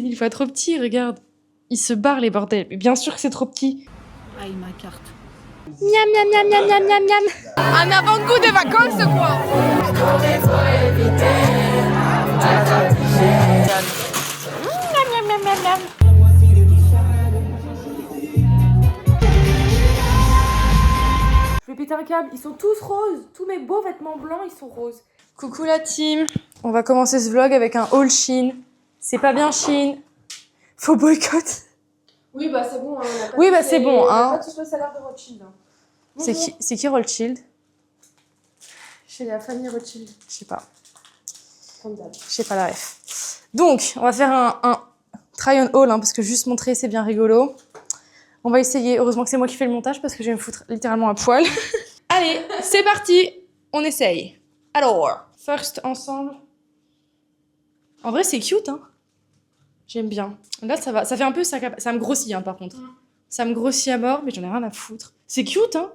1000 fois trop petit, regarde. Il se barre les bordels. Mais bien sûr que c'est trop petit. Ah, il ma carte. Miam miam miam miam miam miam miam. Un avant-goût des vacances quoi. Miam miam miam miam miam. Je vais péter un câble. Ils sont tous roses. Tous mes beaux vêtements blancs, ils sont roses. Coucou la team. On va commencer ce vlog avec un haul Shein. C'est pas bien Shein. Faut boycott. Oui, bah c'est bon. Hein, on a pas Oui, bah tous c'est les- bon, on a hein. pas tous le salaire de Rothschild. Hein. C'est qui Rothschild? Chez la famille Rothschild. Je sais pas. Comme d'hab. Je sais pas la ref. Donc, on va faire un try on haul, hein, parce que juste montrer, c'est bien rigolo. On va essayer. Heureusement que c'est moi qui fais le montage, parce que je vais me foutre littéralement à poil. Allez, c'est parti. On essaye. Alors, first ensemble. En vrai, c'est cute, hein. J'aime bien. Là, ça va. Ça fait un peu... Ça me grossit, hein, par contre. Ça me grossit à mort, mais j'en ai rien à foutre. C'est cute, hein.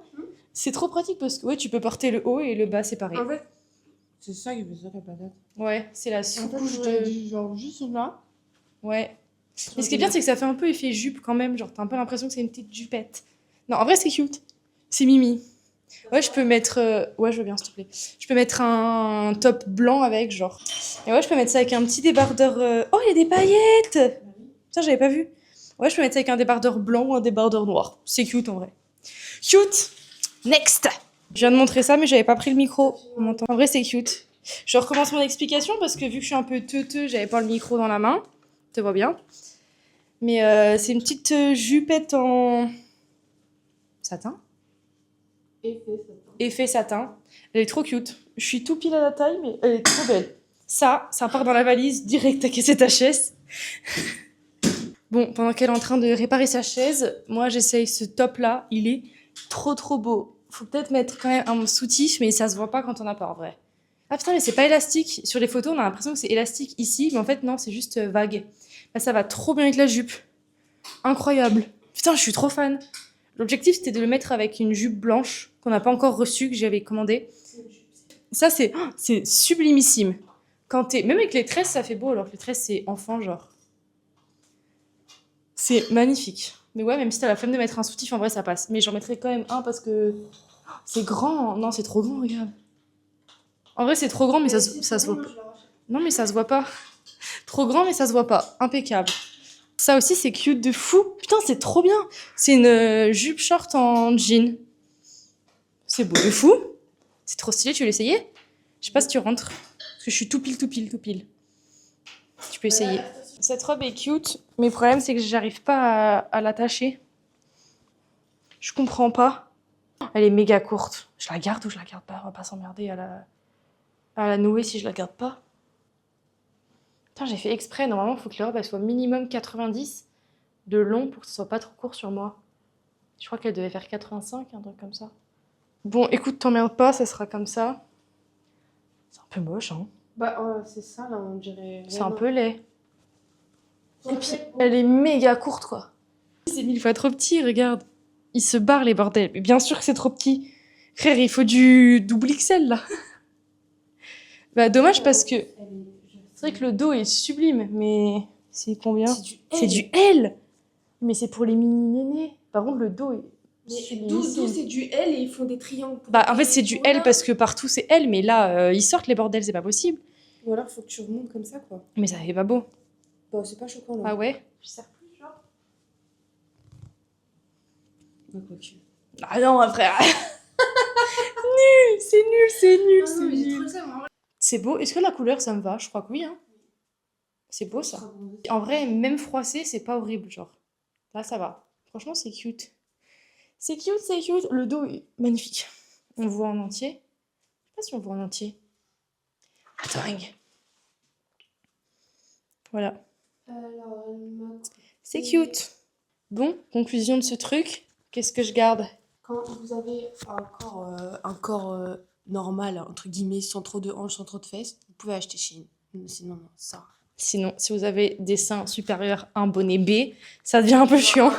C'est trop pratique, parce que ouais, tu peux porter le haut et le bas séparés. En fait, c'est ça qui fait ça la patate. Ouais, c'est la En fait, sous-couche j'aurais de... dit genre juste là. Ouais. Mais ce qui est bien, c'est que ça fait un peu effet jupe quand même. Genre, t'as un peu l'impression que c'est une petite jupette. Non, en vrai, c'est cute. C'est mimi. Ouais, je peux mettre... Ouais, je veux bien, s'il te plaît. Je peux mettre un top blanc avec, genre. Et ouais, je peux mettre ça avec un petit débardeur... Oh, il y a des paillettes. Ça, j'avais pas vu. Ouais, je peux mettre ça avec un débardeur blanc ou un débardeur noir. C'est cute, en vrai. Cute. Next. Je viens de montrer ça, mais j'avais pas pris le micro. On m'entend. En vrai, c'est cute. Je recommence mon explication parce que vu que je suis un peu teuteux, j'avais pas le micro dans la main. Tu vois bien. Mais c'est une petite jupette en satin. Effet satin. Elle est trop cute. Je suis tout pile à la taille, mais elle est trop belle. Ça part dans la valise, direct à caisser ta chaise. Bon, pendant qu'elle est en train de réparer sa chaise, moi j'essaye ce top-là. Il est trop beau. Faut peut-être mettre quand même un soutif, mais ça se voit pas quand on a pas en vrai. Ah putain, mais c'est pas élastique. Sur les photos, on a l'impression que c'est élastique ici, mais en fait, non, c'est juste vague. Là, ça va trop bien avec la jupe. Incroyable. Putain, je suis trop fan. L'objectif, c'était de le mettre avec une jupe blanche qu'on n'a pas encore reçue, que j'avais commandée. Ça, c'est sublimissime. Même avec les tresses, ça fait beau, alors que les tresses, c'est enfant, genre. C'est magnifique. Mais ouais, même si t'as la flemme de mettre un soutif, en vrai, ça passe. Mais j'en mettrai quand même un parce que c'est grand. Non, c'est trop grand, regarde. En vrai, c'est trop grand, mais ça se voit pas. Non, mais ça se voit pas. Trop grand, mais ça se voit pas. Impeccable. Ça aussi, c'est cute de fou. Putain, c'est trop bien. C'est une jupe short en jean. C'est beau de fou. C'est trop stylé, tu veux l'essayer? Je sais pas si tu rentres. Parce que je suis tout pile. Tu peux essayer. Cette robe est cute, mais le problème, c'est que j'arrive pas à l'attacher. Je comprends pas. Elle est méga courte. Je la garde ou je la garde pas? On va pas s'emmerder à la nouer si je la garde pas. Putain, j'ai fait exprès. Normalement, il faut que la robe elle soit minimum 90 de long pour que ce soit pas trop court sur moi. Je crois qu'elle devait faire 85, un truc comme ça. Bon, écoute, t'emmerdes pas, ça sera comme ça. C'est un peu moche, hein. Bah, c'est ça là, on dirait. C'est un peu laid. Et puis, elle est méga courte, quoi. C'est 1000 fois trop petit, regarde. Il se barre, les bordels. Mais bien sûr que c'est trop petit. Frère, il faut du double XL, là. Bah, dommage parce que... C'est vrai que le dos est sublime, mais... C'est combien? C'est du L. Mais c'est pour les mini-nénés. Par contre, le dos est... Mais d'où c'est du L et ils font des triangles. Bah, en fait, c'est du L parce que partout, c'est L. Mais là, ils sortent, les bordels, c'est pas possible. Ou alors, faut que tu remontes comme ça, quoi. Mais ça fait pas beau. Bah, c'est pas choquant, là. Ah ouais? Je sers plus, genre. Bah, quoi que. Ah non, frère. Nul, c'est nul. Ah non, mais j'ai trouvé ça vraiment. C'est beau. Est-ce que la couleur, ça me va? Je crois que oui, hein. C'est beau, ça. En vrai, même froissé, c'est pas horrible, genre. Là, ça va. Franchement, c'est cute. C'est cute. Le dos est magnifique. On le voit en entier. Je sais pas si on le voit en entier. Attends. Voilà. Alors, C'est cute. Bon, conclusion de ce truc. Qu'est-ce que je garde? quand vous avez un corps normal, entre guillemets, sans trop de hanches, sans trop de fesses, vous pouvez acheter Shein. Sinon, non, ça. Sinon, si vous avez des seins supérieurs, un bonnet B, ça devient un peu chiant.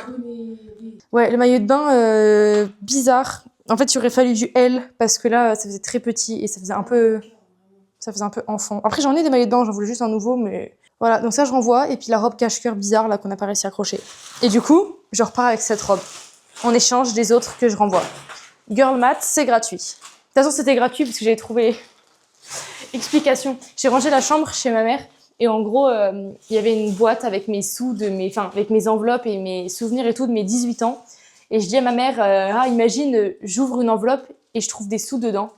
Ouais, le maillot de bain, bizarre. En fait, il aurait fallu du L, parce que là, ça faisait très petit et ça faisait un peu enfant. Après, j'en ai des maillots de bain, j'en voulais juste un nouveau, mais Voilà, donc ça je renvoie. Et puis la robe cache-cœur bizarre là qu'on n'a pas réussi à accrocher. Et du coup, je repars avec cette robe. En échange des autres que je renvoie. Girl Math, c'est gratuit. De toute façon, c'était gratuit parce que j'ai trouvé explication. J'ai rangé la chambre chez ma mère. Et en gros, il y avait une boîte avec mes sous, avec mes enveloppes et mes souvenirs et tout de mes 18 ans. Et je dis à ma mère, imagine, j'ouvre une enveloppe et je trouve des sous dedans.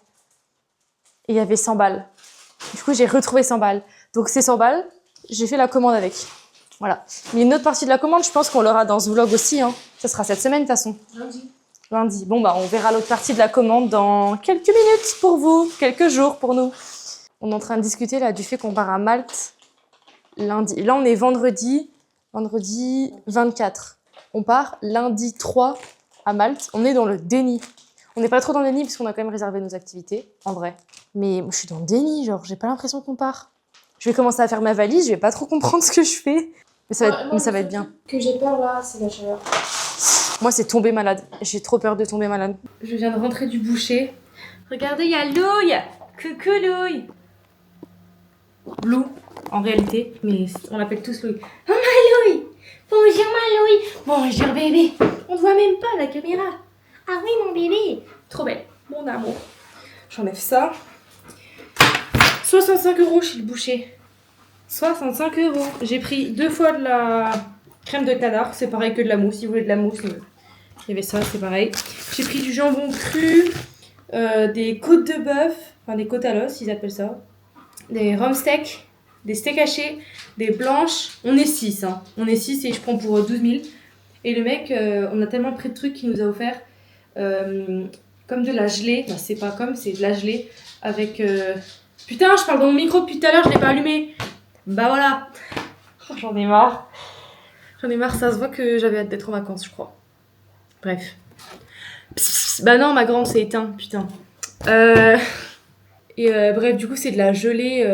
Et il y avait 100 balles. Du coup, j'ai retrouvé 100 balles. Donc, ces 100 balles, j'ai fait la commande avec. Voilà. Mais une autre partie de la commande, je pense qu'on l'aura dans ce vlog aussi. Hein. Ça sera cette semaine, de toute façon. Lundi. Bon, bah, on verra l'autre partie de la commande dans quelques minutes pour vous, quelques jours pour nous. On est en train de discuter là du fait qu'on part à Malte lundi. Là, on est vendredi 24. On part lundi 3 à Malte. On est dans le déni. On n'est pas trop dans le déni parce qu'on a quand même réservé nos activités, en vrai. Mais je suis dans le déni, genre, j'ai pas l'impression qu'on part. Je vais commencer à faire ma valise, je vais pas trop comprendre ce que je fais. Mais ça va être bien. Que j'ai peur là, c'est la chaleur. Moi, c'est tomber malade. J'ai trop peur de tomber malade. Je viens de rentrer du boucher. Regardez, il y a Louille. Coucou Louille. Lou, en réalité, mais on l'appelle tous Louille. Oh ma Louille. Bonjour ma Louille. Bonjour bébé. On ne voit même pas la caméra. Ah oui mon bébé. Trop belle, mon amour. J'enlève ça. 65 € chez le boucher. 65 €. J'ai pris 2 fois de la crème de canard. C'est pareil que de la mousse. Si vous voulez de la mousse, il y avait ça, c'est pareil. J'ai pris du jambon cru, des côtes de bœuf, enfin des côtes à l'os, ils appellent ça. Des rhum steaks, des steaks hachés, des blanches. On est 6, hein. On est 6 et je prends pour 12 000. Et le mec, on a tellement pris de trucs qu'il nous a offert comme de la gelée. Enfin, c'est pas comme, c'est de la gelée avec... Putain, je parle dans mon micro depuis tout à l'heure, je l'ai pas allumé. Bah voilà. Oh, j'en ai marre. J'en ai marre, ça se voit que j'avais hâte d'être en vacances, je crois. Bref. Bah non, ma grande s'est éteinte, putain. Bref, du coup, c'est de la gelée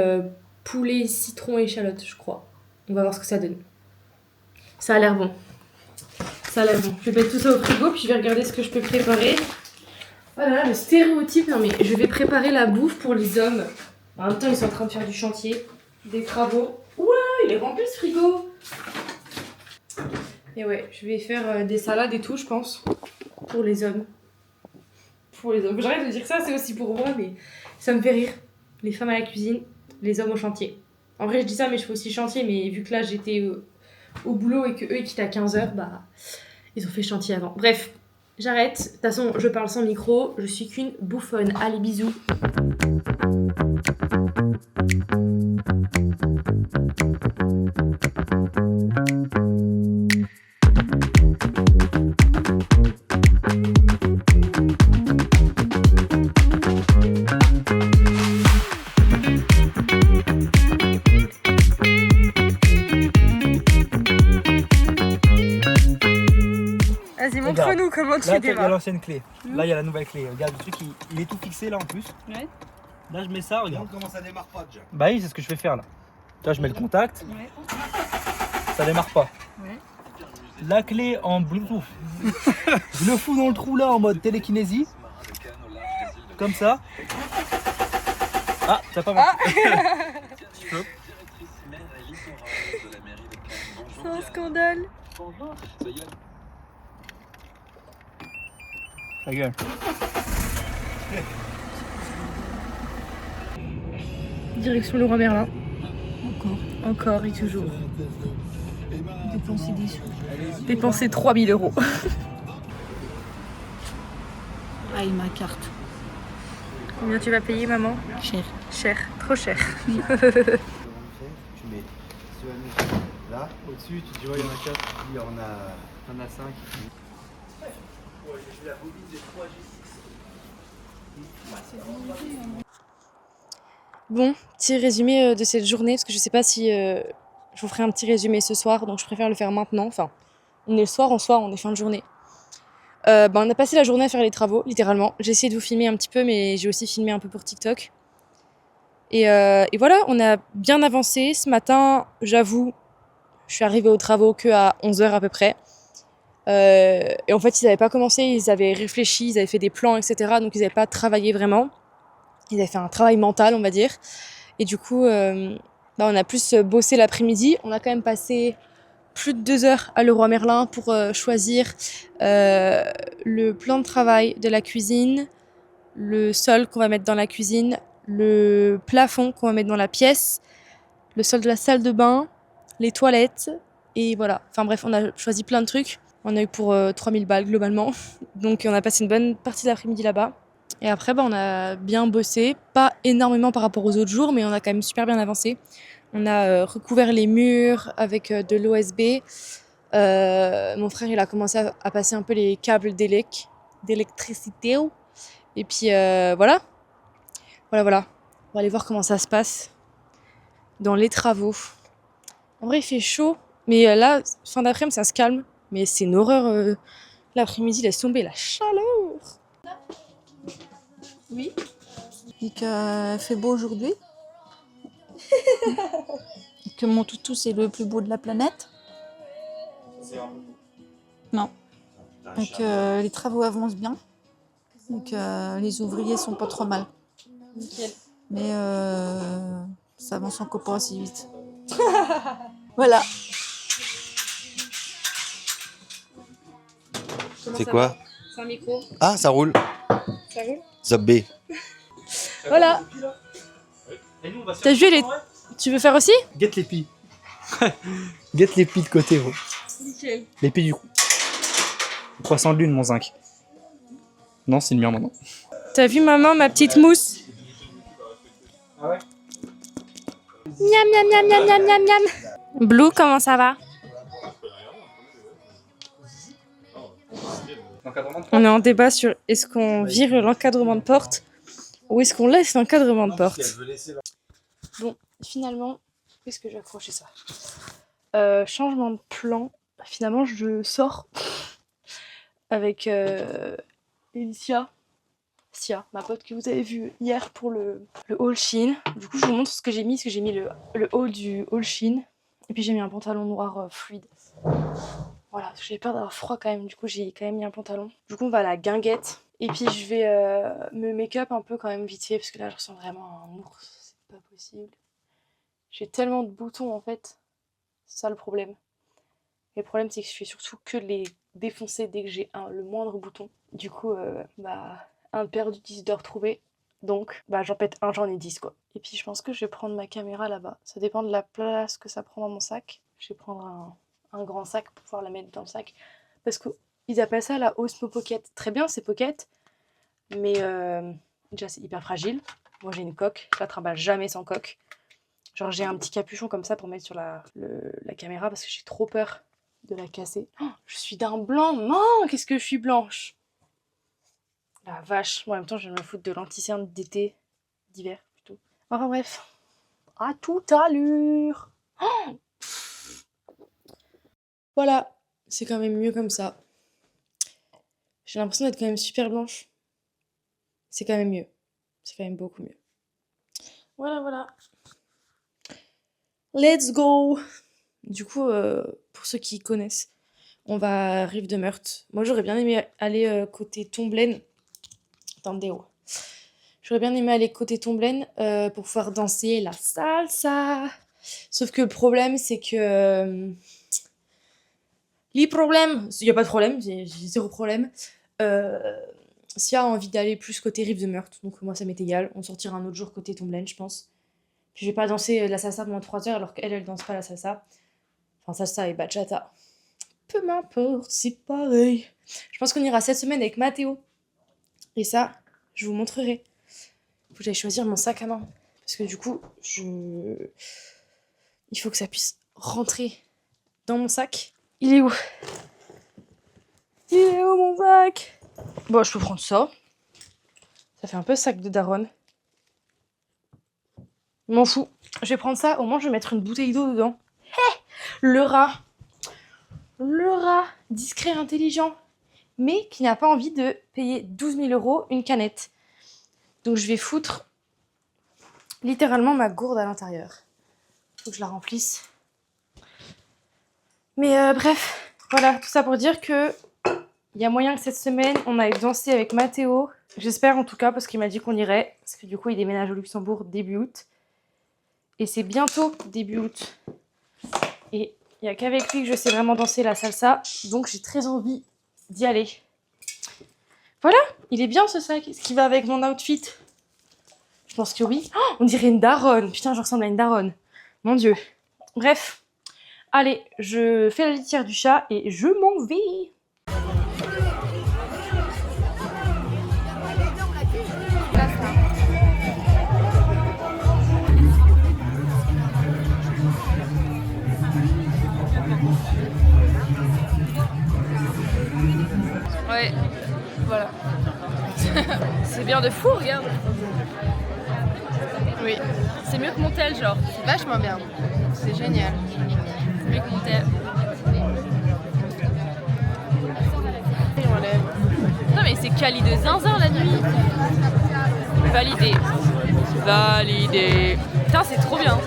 poulet, citron et échalote, je crois. On va voir ce que ça donne. Ça a l'air bon. Ça a l'air bon. Je vais mettre tout ça au frigo, puis je vais regarder ce que je peux préparer. Voilà, le stéréotype. Non mais, je vais préparer la bouffe pour les hommes. En même temps, ils sont en train de faire du chantier, des travaux. Ouais, il est rempli ce frigo. Et ouais, je vais faire des salades et tout, je pense, pour les hommes. Pour les hommes. J'arrête de dire ça, c'est aussi pour moi, mais ça me fait rire. Les femmes à la cuisine, les hommes au chantier. En vrai, je dis ça, mais je fais aussi chantier, mais vu que là, j'étais au boulot et qu'eux, ils quittent à 15h, bah, ils ont fait chantier avant. Bref, j'arrête. De toute façon, je parle sans micro, je suis qu'une bouffonne. Allez, bisous. Vas-y, montre-nous comment tu Là, il y a démarres. l'ancienne clé. Là, il y a la nouvelle clé. Regarde, le truc, il est tout fixé là en plus. Ouais. Là, je mets ça, regarde. Comment ça démarre pas déjà? Bah oui, c'est ce que je vais faire là. Là, je mets le contact. Ouais. Ça démarre pas. Ouais. La clé en Bluetooth. Je le fous dans le trou là en mode télékinésie. Comme ça. Ah, ça a pas marché. C'est un scandale. Ta gueule. Direction Leroy Merlin. Encore. Encore et toujours. Dépenser des sous. Dépenser 3 000 €. Aïe, ma carte. Combien tu vas payer, maman? Cher. Cher, trop cher. Tu mets ceux là, au-dessus, tu dis ouais, il y en a 4, il y en a 5. Bon, petit résumé de cette journée, parce que je sais pas si je vous ferai un petit résumé ce soir, donc je préfère le faire maintenant. Enfin, on est le soir en soi, on est fin de journée. On a passé la journée à faire les travaux, littéralement. J'ai essayé de vous filmer un petit peu, mais j'ai aussi filmé un peu pour TikTok. Et voilà, on a bien avancé. Ce matin, j'avoue, je suis arrivée aux travaux qu'à 11h à peu près. Et en fait, ils n'avaient pas commencé, ils avaient réfléchi, ils avaient fait des plans, etc. Donc, ils n'avaient pas travaillé vraiment. Ils avaient fait un travail mental, on va dire. Et du coup, on a plus bossé l'après-midi. On a quand même passé plus de 2 heures à Leroy Merlin pour choisir le plan de travail de la cuisine, le sol qu'on va mettre dans la cuisine, le plafond qu'on va mettre dans la pièce, le sol de la salle de bain, les toilettes, et voilà. Enfin bref, on a choisi plein de trucs. On a eu pour 3000 balles globalement. Donc on a passé une bonne partie de l'après-midi là-bas. Et après, on a bien bossé. Pas énormément par rapport aux autres jours, mais on a quand même super bien avancé. On a recouvert les murs avec de l'OSB. Mon frère, il a commencé à passer un peu les câbles d'électricité. Et puis voilà. Voilà. On va aller voir comment ça se passe dans les travaux. En vrai, il fait chaud. Mais là, fin d'après-midi, ça se calme. Mais c'est une horreur. L'après-midi, laisse tomber la chaleur. Oui. Et qu'il fait beau aujourd'hui. Et que mon toutou, c'est le plus beau de la planète. Non. Et que les travaux avancent bien. Et que les ouvriers sont pas trop mal. Nickel. Mais ça avance encore pas assez vite. Voilà. C'est quoi? C'est un micro. Ah, ça roule. Ça roule? Zabé. Voilà. T'as vu les... Tu veux faire aussi? Guette les pieds. Guette les pieds de côté, gros. Nickel. Les pieds du coup. Croissant de lune, mon zinc. Non, c'est le mien maintenant. T'as vu maman, ma petite mousse? Ah ouais? Miam miam miam miam miam miam miam. Blue, comment ça va? On est en débat sur est-ce qu'on vire l'encadrement de porte ou est-ce qu'on laisse l'encadrement de porte. Bon, finalement, où est-ce que j'ai accroché ça? Changement de plan. Finalement, je sors avec Sia, ma pote que vous avez vue hier pour le haul Shein. Du coup, je vous montre ce que j'ai mis. Parce que j'ai mis le haul du haul Shein. Et puis j'ai mis un pantalon noir fluide. Voilà, parce que j'ai peur d'avoir froid quand même. Du coup, j'ai quand même mis un pantalon. Du coup, on va à la guinguette. Et puis je vais me make-up un peu quand même vite fait. Parce que là, je ressemble vraiment à un ours. C'est pas possible. J'ai tellement de boutons en fait. C'est ça le problème. Et le problème, c'est que je fais surtout que les défoncer dès que j'ai le moindre bouton. Du coup, un perdu, 10 de retrouver. Donc, j'en pète un, j'en ai 10 quoi. Et puis je pense que je vais prendre ma caméra là-bas. Ça dépend de la place que ça prend dans mon sac. Je vais prendre un grand sac pour pouvoir la mettre dans le sac. Parce qu'ils appellent ça la Osmo Pocket. Très bien, c'est Pocket. Mais déjà, c'est hyper fragile. Moi, j'ai une coque. Je la trimballe jamais sans coque. Genre, j'ai un petit capuchon comme ça pour mettre sur la caméra parce que j'ai trop peur de la casser. Oh, je suis d'un blanc. Non, qu'est-ce que je suis blanche. La vache. Bon, en même temps, je vais me foutre de l'anti-cerne d'été. D'hiver, plutôt. Enfin, bref. À tout à l'heure. Oh, voilà. C'est quand même mieux comme ça. J'ai l'impression d'être quand même super blanche. C'est quand même mieux. C'est quand même beaucoup mieux. Voilà. Let's go. Du coup, pour ceux qui connaissent, on va à Rive de Meurthe. Moi, j'aurais bien aimé aller côté Tomblaine. Attendez, oh. J'aurais bien aimé aller côté Tomblaine pour pouvoir danser la salsa. Sauf que le problème, c'est que... il n'y a pas de problème, j'ai zéro problème. Sia a envie d'aller plus côté Rive de Meurthe, donc moi ça m'est égal. On sortira un autre jour côté Tomblaine, je pense. Puis je vais pas danser la salsa pendant 3 heures alors qu'elle danse pas la salsa. Enfin, salsa et bachata. Peu m'importe, c'est pareil. Je pense qu'on ira cette semaine avec Mathéo. Et ça, je vous montrerai. Faut que j'aille choisir mon sac à main. Parce que du coup, il faut que ça puisse rentrer dans mon sac. Il est où? Il est où mon sac? Bon, je peux prendre ça. Ça fait un peu sac de daronne. Je m'en fous. Je vais prendre ça. Au moins, je vais mettre une bouteille d'eau dedans. Hé, le rat. Le rat discret, intelligent. Mais qui n'a pas envie de payer 12 000 € une canette. Donc, je vais foutre littéralement ma gourde à l'intérieur. Faut que je la remplisse. Mais bref, voilà, tout ça pour dire que il y a moyen que cette semaine, on aille danser avec Mathéo. J'espère en tout cas, parce qu'il m'a dit qu'on irait. Parce que du coup, il déménage au Luxembourg début août. Et c'est bientôt début août. Et il n'y a qu'avec lui que je sais vraiment danser la salsa. Donc j'ai très envie d'y aller. Voilà, il est bien ce sac. Est-ce qu'il va avec mon outfit? Je pense que oui. Oh, on dirait une daronne. Putain, je ressemble à une daronne. Mon Dieu. Bref. Allez, je fais la litière du chat et je m'en vais. Ouais, voilà. C'est bien de fou, regarde. Oui, c'est mieux que mon tel, genre. C'est vachement bien. C'est génial. C'est mieux que mon tel. Et on lève. Non mais c'est quali de zinzin la nuit. Validé. Validé. Putain, c'est trop bien.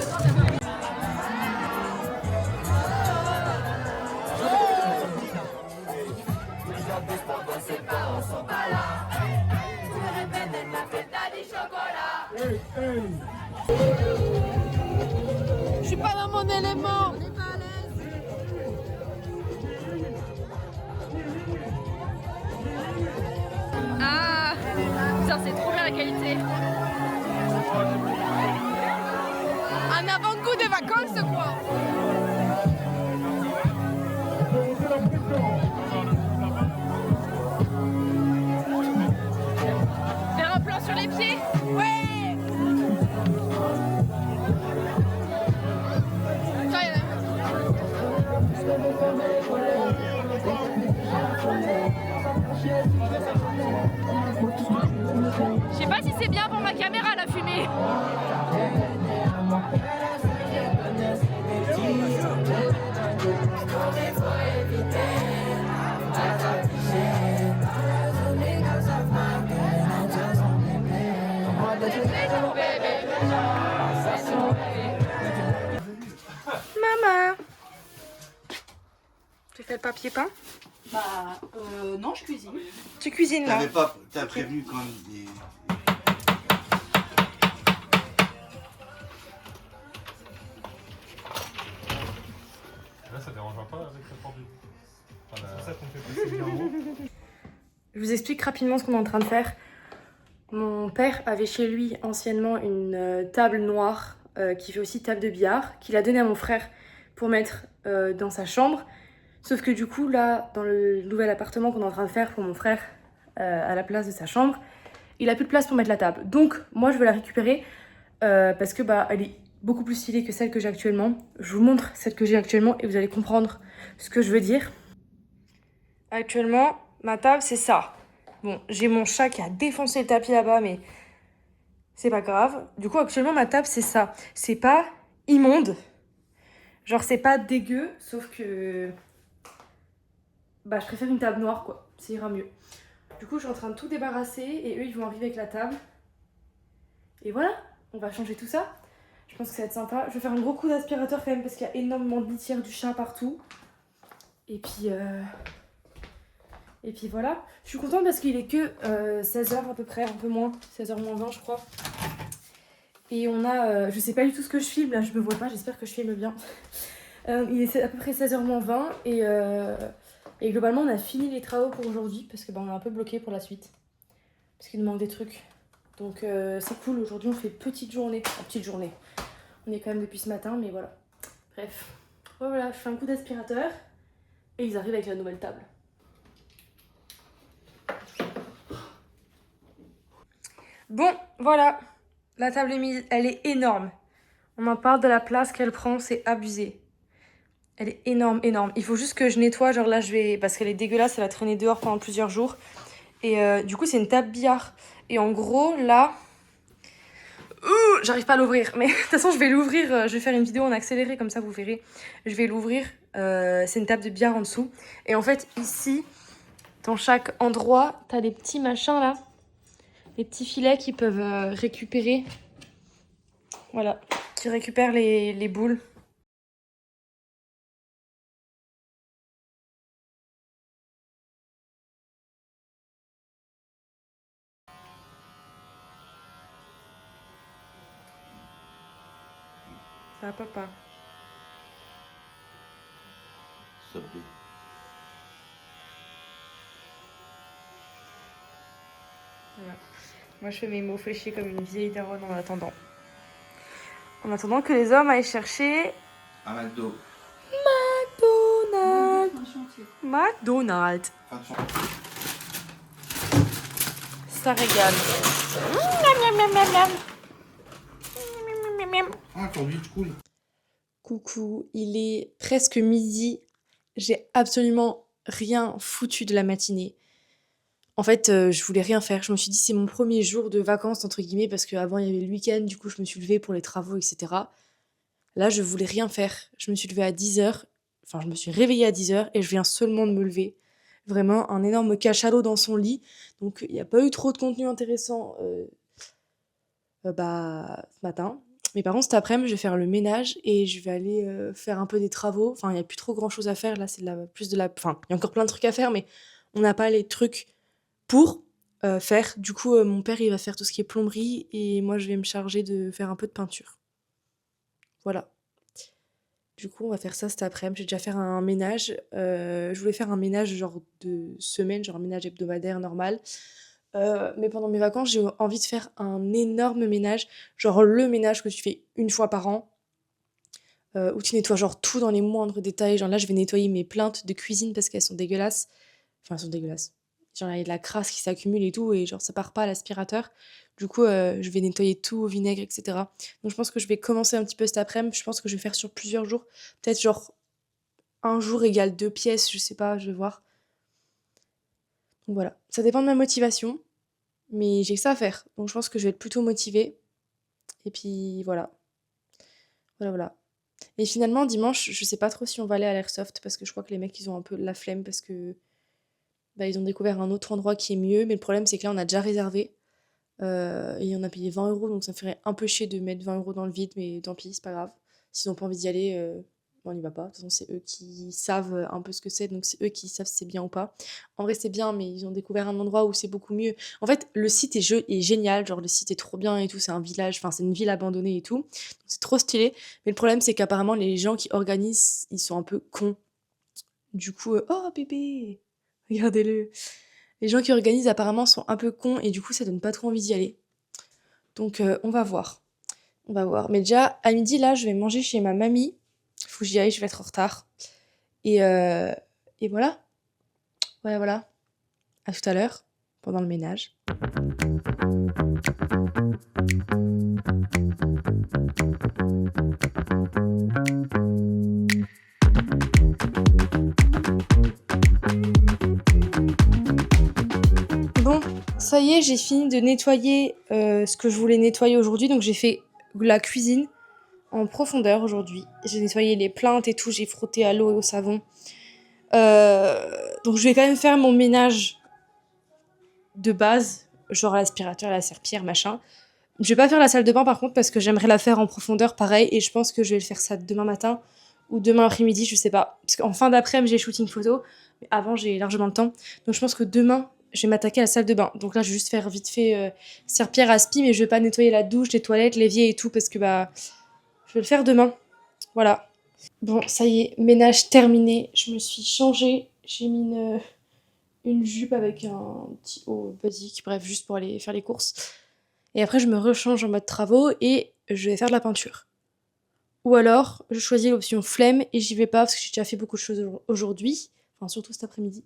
Je suis pas dans mon élément. Ah, putain, c'est trop bien la qualité. Un avant-goût de vacances, quoi. Faire un plan sur les pieds. Ouais. Ça y est. Je sais pas si c'est bien pour ma caméra la fumée. Maman, tu fais le papier peint? Non, je cuisine. Tu cuisines là? T'as prévenu quand même des. Là, ça dérangera pas avec la porte du. Enfin, C'est ça qu'on fait passer bien en haut. Je vous explique rapidement ce qu'on est en train de faire. Mon père avait chez lui anciennement une table noire qui fait aussi table de billard, qu'il a donnée à mon frère pour mettre dans sa chambre. Sauf que du coup, là, dans le nouvel appartement qu'on est en train de faire pour mon frère, à la place de sa chambre, il a plus de place pour mettre la table. Donc, moi, je veux la récupérer parce que bah, elle est beaucoup plus stylée que celle que j'ai actuellement. Je vous montre celle que j'ai actuellement et vous allez comprendre ce que je veux dire. Actuellement, ma table, c'est ça. Bon, j'ai mon chat qui a défoncé le tapis là-bas, mais c'est pas grave. Du coup, actuellement, ma table, c'est ça. C'est pas immonde. Genre, c'est pas dégueu, sauf que... Bah, je préfère une table noire, quoi. Ça ira mieux. Du coup, je suis en train de tout débarrasser et eux, ils vont arriver avec la table. Et voilà, on va changer tout ça. Je pense que ça va être sympa. Je vais faire un gros coup d'aspirateur quand même parce qu'il y a énormément de litière du chat partout. Et puis voilà. Je suis contente parce qu'il est que 16h à peu près, un peu moins. 16h moins 20 je crois. Et on a... je sais pas du tout ce que je filme là, je me vois pas, j'espère que je filme bien. Il est à peu près 16h moins 20 et globalement on a fini les travaux pour aujourd'hui parce que bah, on est un peu bloqué pour la suite. Parce qu'il nous manque des trucs. Donc c'est cool, aujourd'hui on fait petite journée. Enfin, petite journée. On est quand même depuis ce matin, mais voilà. Bref. Voilà, je fais un coup d'aspirateur et ils arrivent avec la nouvelle table. Bon, voilà. La table est mise, elle est énorme. On en parle de la place qu'elle prend, c'est abusé. Elle est énorme, énorme. Il faut juste que je nettoie, genre là je vais... Parce qu'elle est dégueulasse, elle a traîné dehors pendant plusieurs jours. Et du coup c'est une table billard. Et en gros, là... j'arrive pas à l'ouvrir. Mais de toute façon je vais l'ouvrir, je vais faire une vidéo en accéléré, comme ça vous verrez. Je vais l'ouvrir, c'est une table de billard en dessous. Et en fait ici, dans chaque endroit, t'as des petits machins là. Les petits filets qui peuvent récupérer, voilà, qui récupèrent les boules. à papa. Subway. Voilà. Moi, je fais mes mots fléchis comme une vieille daronne en attendant. En attendant que les hommes aillent chercher À McDo. McDonald's. Fin de son- Ça régale. Miam, miam, miam, miam. Miam, miam, miam. Ah, sandwich cool. Coucou, il est presque midi. J'ai absolument rien foutu de la matinée. En fait, je voulais rien faire. Je me suis dit, c'est mon premier jour de vacances, entre guillemets, parce qu'avant, il y avait le week-end, du coup, je me suis levée pour les travaux, etc. Là, je voulais rien faire. Je me suis levée à 10h. Enfin, je me suis réveillée à 10h et je viens seulement de me lever. Vraiment, un énorme cachalot dans son lit. Donc, il n'y a pas eu trop de contenu intéressant ce matin. Mais par contre, cet après-midi, je vais faire le ménage et je vais aller faire un peu des travaux. Enfin, il n'y a plus trop grand-chose à faire. Là, c'est plus de la... Enfin, il y a encore plein de trucs à faire, mais on n'a pas les trucs pour faire. Du coup, mon père, il va faire tout ce qui est plomberie et moi, je vais me charger de faire un peu de peinture. Voilà. Du coup, on va faire ça cet après-midi. J'ai déjà fait un ménage. Je voulais faire un ménage genre de semaine, genre un ménage hebdomadaire normal. Mais pendant mes vacances, j'ai envie de faire un énorme ménage. Genre le ménage que tu fais une fois par an. Où tu nettoies genre tout dans les moindres détails. Genre là, je vais nettoyer mes plaintes de cuisine parce qu'elles sont dégueulasses. Enfin, elles sont dégueulasses. Genre il y a de la crasse qui s'accumule et tout. Et genre ça part pas à l'aspirateur. Du coup, je vais nettoyer tout au vinaigre, etc. Donc je pense que je vais commencer un petit peu cet après-midi. Je pense que je vais faire sur plusieurs jours. Peut-être genre un jour égale 2 pièces. Je sais pas, je vais voir. Donc voilà. Ça dépend de ma motivation. Mais j'ai que ça à faire. Donc je pense que je vais être plutôt motivée. Et puis voilà. Voilà. Et finalement, dimanche, je sais pas trop si on va aller à l'Airsoft. Parce que je crois que les mecs, ils ont un peu la flemme. Parce que ils ont découvert un autre endroit qui est mieux. Mais le problème, c'est que là, on a déjà réservé. Et on a payé 20 €, donc ça me ferait un peu chier de mettre 20 € dans le vide, mais tant pis, c'est pas grave. S'ils n'ont pas envie d'y aller, on n'y va pas. De toute façon, c'est eux qui savent un peu ce que c'est, donc c'est eux qui savent si c'est bien ou pas. En vrai, c'est bien, mais ils ont découvert un endroit où c'est beaucoup mieux. En fait, le site est génial, genre le site est trop bien et tout, c'est un village, enfin c'est une ville abandonnée et tout. Donc c'est trop stylé. Mais le problème, c'est qu'apparemment, les gens qui organisent, ils sont un peu cons. Du coup, oh bébé, regardez-le. Les gens qui organisent apparemment sont un peu cons et du coup ça donne pas trop envie d'y aller. Donc on va voir. On va voir. Mais déjà à midi là je vais manger chez ma mamie. Faut que j'y aille, je vais être en retard. Et voilà. Voilà. À tout à l'heure, pendant le ménage. Bon, ça y est, j'ai fini de nettoyer ce que je voulais nettoyer aujourd'hui. Donc j'ai fait la cuisine en profondeur aujourd'hui. J'ai nettoyé les plaintes et tout, j'ai frotté à l'eau et au savon. Donc je vais quand même faire mon ménage de base, genre l'aspirateur, la serpillière, machin. Je vais pas faire la salle de bain par contre parce que j'aimerais la faire en profondeur pareil et je pense que je vais faire ça demain matin ou demain après-midi, je sais pas. Parce qu'en fin d'après-midi, j'ai shooting photo, mais avant j'ai largement le temps. Donc je pense que demain, je vais m'attaquer à la salle de bain. Donc là, je vais juste faire vite fait serpillière, aspi, mais je vais pas nettoyer la douche, les toilettes, l'évier et tout parce que je vais le faire demain. Voilà. Bon, ça y est, ménage terminé. Je me suis changée. J'ai mis une jupe avec un petit haut basique, bref, juste pour aller faire les courses. Et après, je me rechange en mode travaux et je vais faire de la peinture. Ou alors, je choisis l'option flemme et j'y vais pas parce que j'ai déjà fait beaucoup de choses aujourd'hui. Enfin, surtout cet après-midi.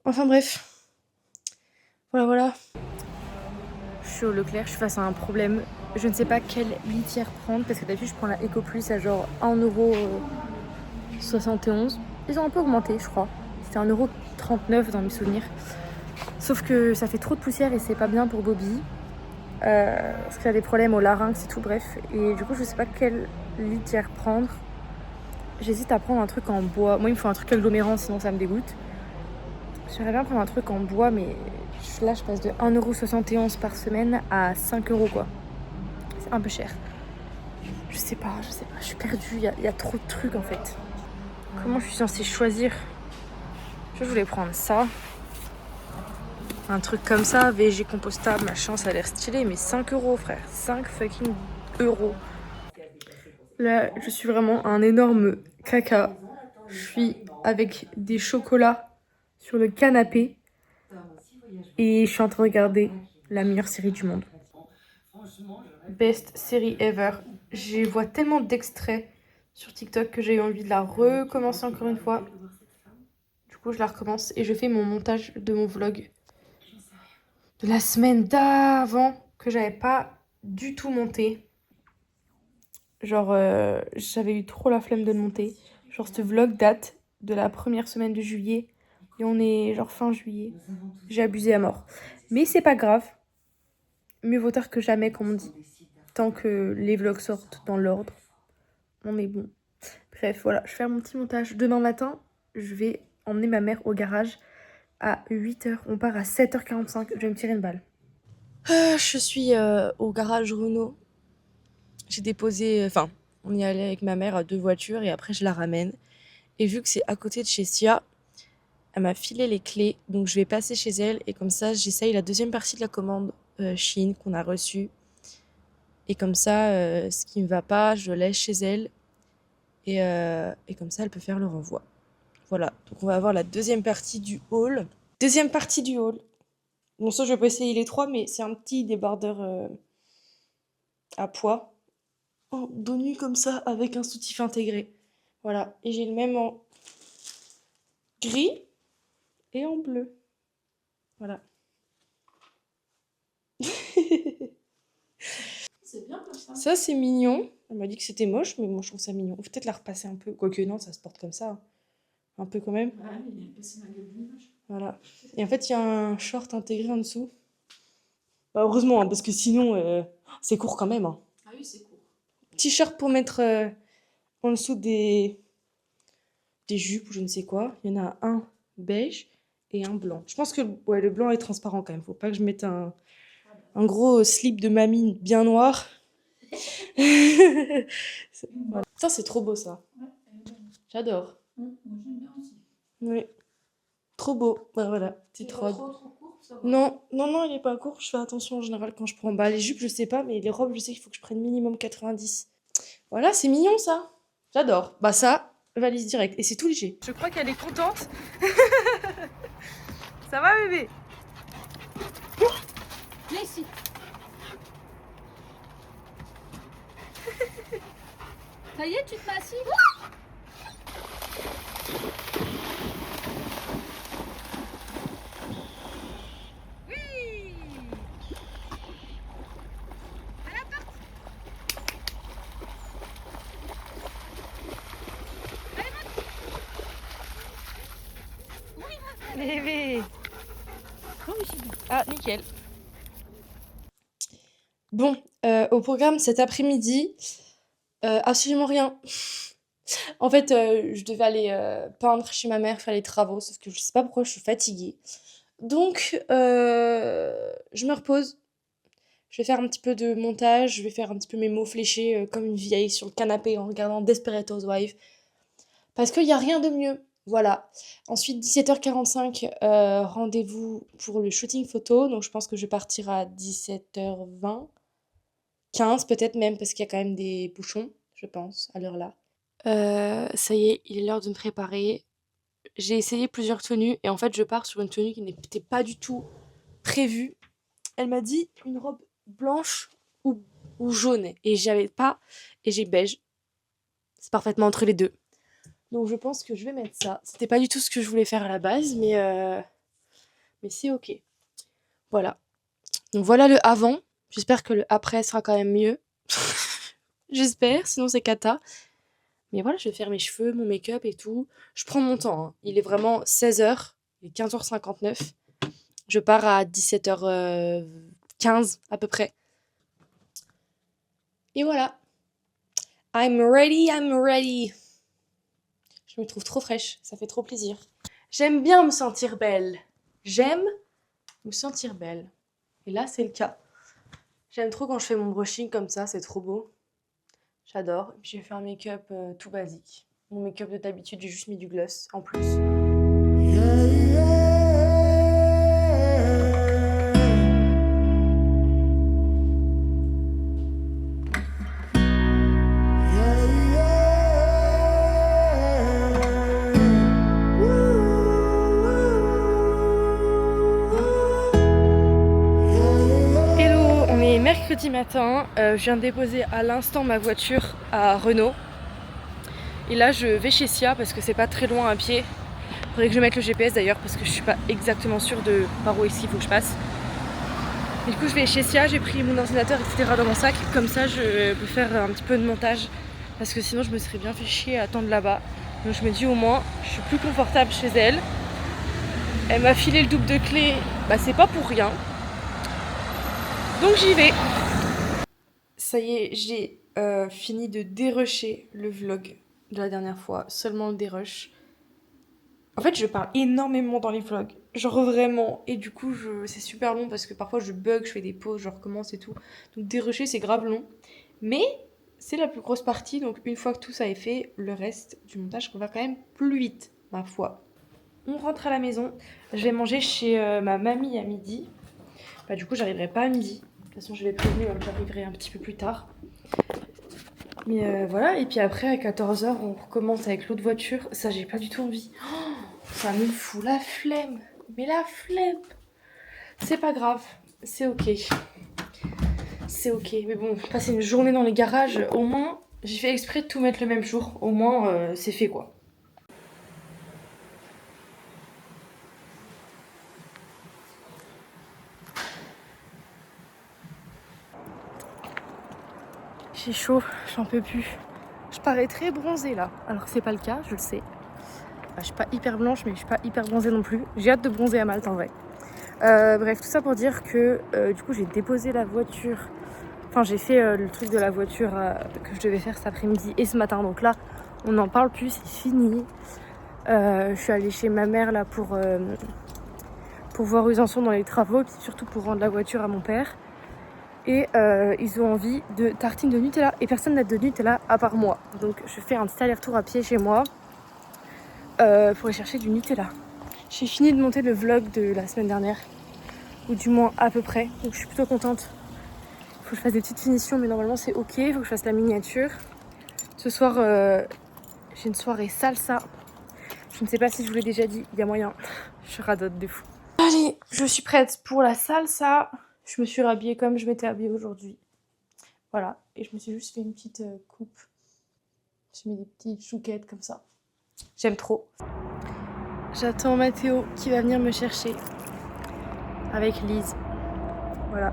Enfin bref. Voilà. Je suis au Leclerc, je suis face à un problème. Je ne sais pas quelle litière prendre parce que d'habitude, je prends la Eco Plus à genre 1,71 €. Ils ont un peu augmenté, je crois. C'était 1,39 € dans mes souvenirs. Sauf que ça fait trop de poussière et c'est pas bien pour Bobby. Parce qu'il a des problèmes au larynx et tout, bref. Et du coup, je sais pas quelle litière prendre. J'hésite à prendre un truc en bois. Moi, il me faut un truc agglomérant, sinon ça me dégoûte. J'aimerais bien prendre un truc en bois, mais là, je passe de 1,71 € par semaine à 5 € quoi. C'est un peu cher. Je sais pas. Je suis perdue. Il y a trop de trucs en fait. Comment je suis censée choisir ? Je voulais prendre ça. Un truc comme ça, VG compostable, machin, ça a l'air stylé, mais 5 € frère. 5 fucking €. Là, je suis vraiment un énorme caca. Je suis avec des chocolats sur le canapé et je suis en train de regarder la meilleure série du monde. Best série ever. Je vois tellement d'extraits sur TikTok que j'ai eu envie de la recommencer encore une fois. Du coup, je la recommence et je fais mon montage de mon vlog de la semaine d'avant que j'avais pas du tout monté. Genre, j'avais eu trop la flemme de le monter. Genre, ce vlog date de la première semaine de juillet et on est genre fin juillet. J'ai abusé à mort. Mais c'est pas grave. Mieux vaut tard que jamais, comme on dit. Tant que les vlogs sortent dans l'ordre, on est bon. Bref, voilà, je fais mon petit montage. Demain matin, je vais emmener ma mère au garage à 8h. On part à 7h45. Je vais me tirer une balle. Je suis au garage Renault. J'ai déposé... Enfin, on y allait avec ma mère à 2 voitures et après je la ramène. Et vu que c'est à côté de chez Sia, elle m'a filé les clés. Donc je vais passer chez elle et comme ça, j'essaye la deuxième partie de la commande Shein qu'on a reçue. Et comme ça, ce qui ne va pas, je le laisse chez elle. Et comme ça, elle peut faire le renvoi. Voilà, donc on va avoir la deuxième partie du haul. Deuxième partie du haul. Bon, ça, je vais pas essayer les 3, mais c'est un petit débardeur à poids. En dos nu comme ça, avec un soutif intégré. Voilà, et j'ai le même en gris et en bleu. Voilà. C'est bien comme ça. Ça, c'est mignon. Elle m'a dit que c'était moche, mais moi, je trouve ça mignon. Peut-être la repasser un peu. Quoique, non, ça se porte comme ça. Un peu quand même. Ouais, mais il a passé ma gueule d'image. Voilà. Et en fait, il y a un short intégré en dessous. Bah, heureusement, hein, parce que sinon, c'est court quand même. Hein. Ah oui, c'est court. T-shirt pour mettre en dessous des jupes ou je ne sais quoi. Il y en a un beige et un blanc. Je pense que ouais, le blanc est transparent quand même. Faut pas que je mette un gros slip de mamie bien noir. Voilà. Putain, c'est trop beau ça. J'adore. Moi, j'aime bien aussi. Oui. Trop beau. Bah, voilà, petite robe. Trop court, ça va. Non, non, non, il est pas court. Je fais attention en général quand je prends. Bah, les jupes, je sais pas, mais les robes, je sais qu'il faut que je prenne minimum 90. Voilà, c'est mignon ça. J'adore. Bah, ça, valise directe. Et c'est tout léger. Je crois qu'elle est contente. Ça va, bébé? Viens ici. Ça y est, tu te mets assis? Bébé. Ah, nickel. Bon, au programme cet après-midi, absolument rien. En fait, je devais aller peindre chez ma mère, faire les travaux, sauf que je sais pas pourquoi je suis fatiguée. Donc, je me repose. Je vais faire un petit peu de montage, je vais faire un petit peu mes mots fléchés comme une vieille sur le canapé en regardant Desperate Housewives. Parce qu'il n'y a rien de mieux. Voilà. Ensuite, 17h45, rendez-vous pour le shooting photo. Donc, je pense que je vais partir à 17h20. 15 peut-être même, parce qu'il y a quand même des bouchons, je pense, à l'heure là. Ça y est, il est l'heure de me préparer. J'ai essayé plusieurs tenues et en fait, je pars sur une tenue qui n'était pas du tout prévue. Elle m'a dit une robe blanche ou jaune et j'avais pas et j'ai beige. C'est parfaitement entre les deux. Donc je pense que je vais mettre ça. C'était pas du tout ce que je voulais faire à la base, mais c'est ok. Voilà. Donc voilà le avant. J'espère que le après sera quand même mieux. J'espère, sinon c'est cata. Mais voilà, je vais faire mes cheveux, mon make-up et tout. Je prends mon temps. Hein. Il est vraiment 16h, il est 15h59. Je pars à 17h15 à peu près. Et voilà. I'm ready, I'm ready. Je me trouve trop fraîche, ça fait trop plaisir. J'aime bien me sentir belle. J'aime me sentir belle. Et là, c'est le cas. J'aime trop quand je fais mon brushing comme ça, c'est trop beau. J'adore. Et puis j'ai fait un make-up tout basique. Mon make-up de d'habitude, j'ai juste mis du gloss en plus. mercredi matin, je viens de déposer à l'instant ma voiture à Renault. Et là je vais chez Sia parce que c'est pas très loin à pied. Faudrait que je mette le GPS d'ailleurs parce que je suis pas exactement sûre de par où est-ce qu'il faut que je passe. Et du coup je vais chez Sia, j'ai pris mon ordinateur etc dans mon sac. Comme ça je peux faire un petit peu de montage. Parce que sinon je me serais bien fait chier à attendre là-bas. Donc je me dis au moins je suis plus confortable chez elle. Elle m'a filé le double de clé, bah c'est pas pour rien. Donc j'y vais. Ça y est, j'ai fini de dérusher le vlog de la dernière fois. Seulement le dérush. En fait, je parle énormément dans les vlogs. Genre vraiment. Et du coup, c'est super long parce que parfois je bug, je fais des pauses, je recommence et tout. Donc dérusher, c'est grave long. Mais c'est la plus grosse partie. Donc une fois que tout ça est fait, le reste du montage va quand même plus vite, ma foi. On rentre à la maison. Je vais manger chez ma mamie à midi. Bah du coup, j'arriverai pas à midi. De toute façon, je l'ai prévenu, j'arriverai un petit peu plus tard. Mais voilà, et puis après, à 14h, on recommence avec l'autre voiture. Ça, j'ai pas du tout envie. Oh, ça me fout la flemme. Mais la flemme. C'est pas grave, c'est ok. C'est ok. Mais bon, passer une journée dans les garages, au moins, j'ai fait exprès de tout mettre le même jour. Au moins, c'est fait quoi. J'ai chaud, j'en peux plus. Je parais très bronzée là, alors que c'est pas le cas, je le sais. Enfin, je suis pas hyper blanche, mais je suis pas hyper bronzée non plus. J'ai hâte de bronzer à Malte en vrai. Bref, tout ça pour dire que du coup j'ai déposé la voiture. Enfin, j'ai fait le truc de la voiture que je devais faire cet après-midi et ce matin. Donc là, on n'en parle plus, c'est fini. Je suis allée chez ma mère là pour voir où ils en sont dans les travaux, et puis surtout pour rendre la voiture à mon père. Et ils ont envie de tartines de Nutella. Et personne n'a de Nutella à part moi. Donc je fais un petit aller-retour à pied chez moi pour aller chercher du Nutella. J'ai fini de monter le vlog de la semaine dernière. Ou du moins à peu près. Donc je suis plutôt contente. Il faut que je fasse des petites finitions, mais normalement c'est ok. Il faut que je fasse la miniature. Ce soir, j'ai une soirée salsa. Je ne sais pas si je vous l'ai déjà dit. Il y a moyen. Je radote de fou. Allez, je suis prête pour la salsa. Je me suis rhabillée comme je m'étais habillée aujourd'hui. Voilà, et je me suis juste fait une petite coupe. J'ai mis des petites chouquettes comme ça. J'aime trop. J'attends Mathéo qui va venir me chercher avec Lise. Voilà.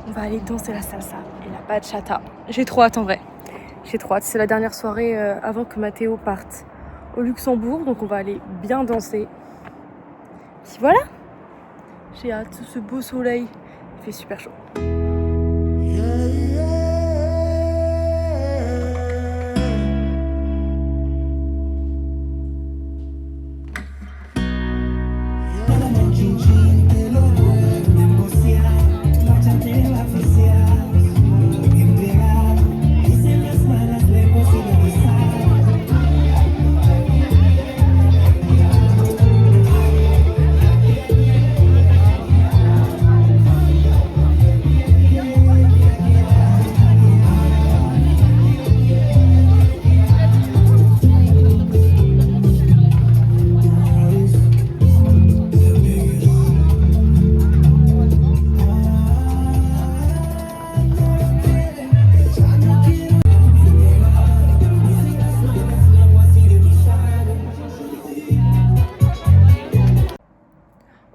On va aller danser la salsa et la bachata. J'ai trop hâte en vrai. J'ai trop hâte. C'est la dernière soirée avant que Mathéo parte au Luxembourg. Donc on va aller bien danser. Puis voilà. J'ai hâte. Ce beau soleil. Il fait super chaud.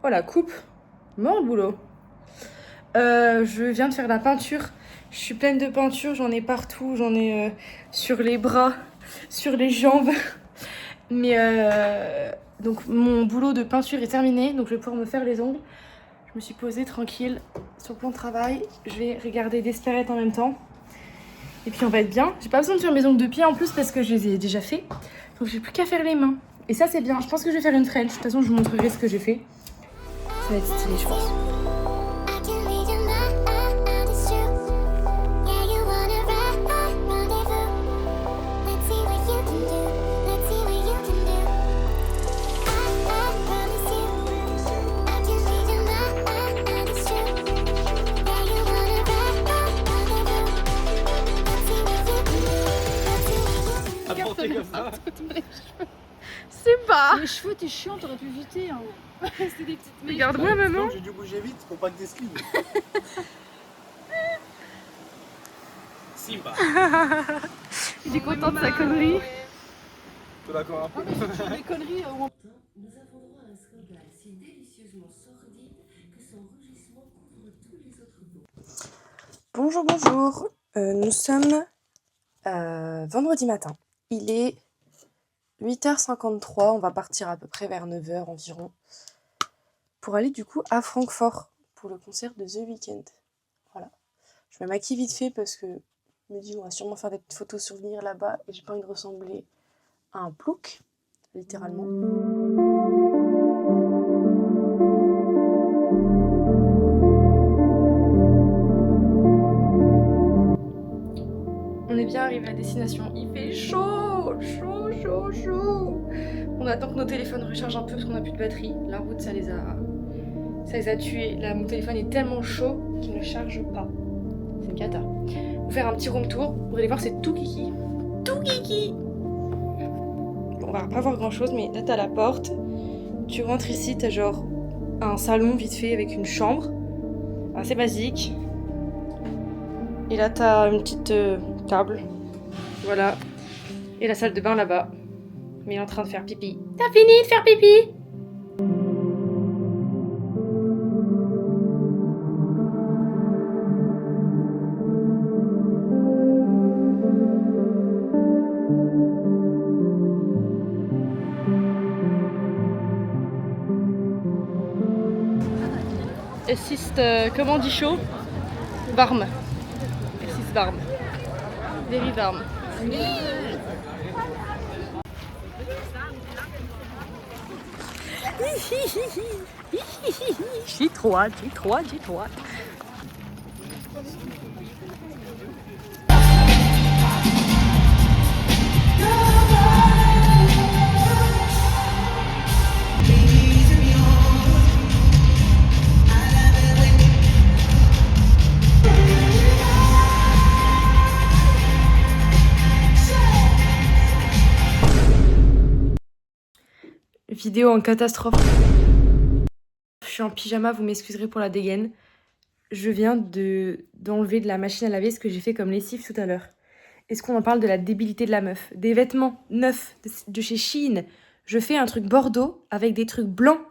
Oh la coupe, mort le boulot. Je viens de faire la peinture. Je suis pleine de peinture, j'en ai partout, j'en ai sur les bras, sur les jambes. Mais donc mon boulot de peinture est terminé, donc je vais pouvoir me faire les ongles. Je me suis posée tranquille sur le plan de travail. Je vais regarder Desperate en même temps. Et puis on va être bien. J'ai pas besoin de faire mes ongles de pied en plus parce que je les ai déjà fait. Donc j'ai plus qu'à faire les mains. Et ça c'est bien. Je pense que je vais faire une French. De toute façon je vous montrerai ce que j'ai fait. Ça va être stylé je pense. C'est pas. Les cheveux, t'es chiant, t'aurais pu éviter. Hein. Regarde-moi maman. J'ai dû bouger vite pour pas que des slides. Il est content de sa connerie. T'es d'accord un peu? Les conneries, Nous avons droit à un scandale si délicieusement sordide que son rugissement couvre tous les autres mots. Bonjour, bonjour. Nous sommes vendredi matin. Il est 8h53. On va partir à peu près vers 9h environ pour aller du coup à Francfort pour le concert de The Weeknd. Voilà. Je me maquille vite fait parce que je me dis on va sûrement faire des petites photos souvenirs là-bas et j'ai pas envie de ressembler à un plouc, littéralement. On est bien arrivé à destination. Il fait chaud, chaud, chaud, chaud. On attend que nos téléphones rechargent un peu parce qu'on a plus de batterie. La route, ça les a tués. Là, mon téléphone est tellement chaud qu'il ne charge pas. C'est une cata. On va faire un petit room tour. Vous allez voir, c'est tout kiki. Tout kiki. Bon, on va pas voir grand chose, mais là, t'as la porte. Tu rentres ici, t'as genre un salon vite fait avec une chambre. Assez basique. Et là, t'as une petite table. Voilà. Et la salle de bain là-bas. Mais il est en train de faire pipi. T'as fini de faire pipi? Es ist, comment on dit chaud? Warm. Es ist warm. Very warm. J'ai trop hâte. Vidéo en catastrophe. Je suis en pyjama, vous m'excuserez pour la dégaine. Je viens d'enlever de la machine à laver ce que j'ai fait comme lessive tout à l'heure. Est-ce qu'on en parle de la débilité de la meuf? Des vêtements neufs de chez Shein. Je fais un truc bordeaux avec des trucs blancs.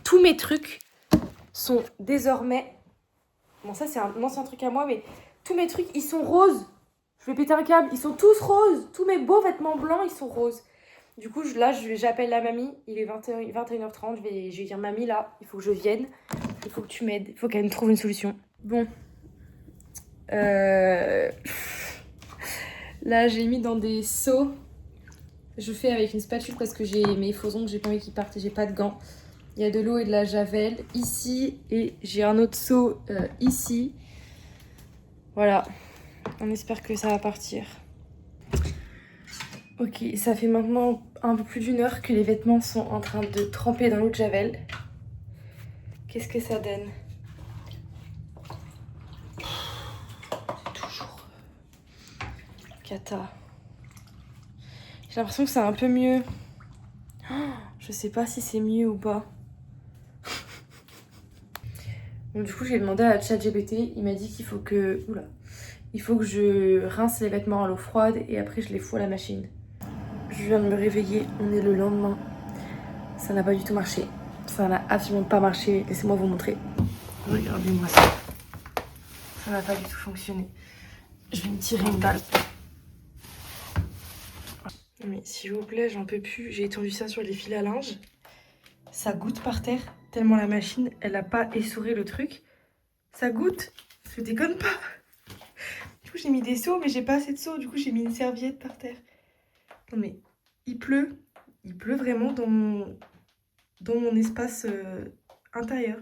Tous mes trucs sont désormais... Bon, ça c'est un ancien truc à moi, mais tous mes trucs, ils sont roses. Je vais péter un câble, ils sont tous roses. Tous mes beaux vêtements blancs, ils sont roses. Du coup, là, j'appelle la mamie. Il est 21h30. Je vais dire, mamie, là, il faut que je vienne. Il faut que tu m'aides. Il faut qu'elle me trouve une solution. Bon. Là, j'ai mis dans des seaux. Je fais avec une spatule parce que j'ai mes faux ongles. J'ai pas envie qu'ils partent et j'ai pas de gants. Il y a de l'eau et de la javel ici. Et j'ai un autre seau ici. Voilà. On espère que ça va partir. Ok, ça fait maintenant un peu plus d'une heure que les vêtements sont en train de tremper dans l'eau de javel. Qu'est-ce que ça donne? C'est toujours cata. J'ai l'impression que c'est un peu mieux. Je sais pas si c'est mieux ou pas. Donc du coup, j'ai demandé à ChatGPT. Il m'a dit qu'il faut que... Oula. Il faut que je rince les vêtements à l'eau froide et après je les fous à la machine. Je viens de me réveiller, on est le lendemain. Ça n'a pas du tout marché. Ça n'a absolument pas marché. Laissez-moi vous montrer. Regardez-moi ça. Ça n'a pas du tout fonctionné. Je vais me tirer une balle. Mais s'il vous plaît, j'en peux plus. J'ai étendu ça sur les fils à linge. Ça goutte par terre. Tellement la machine, elle a pas essoré le truc. Ça goutte. Je déconne pas. Du coup, j'ai mis des seaux, mais j'ai pas assez de seaux. Du coup, j'ai mis une serviette par terre. Non mais, il pleut vraiment dans mon espace intérieur.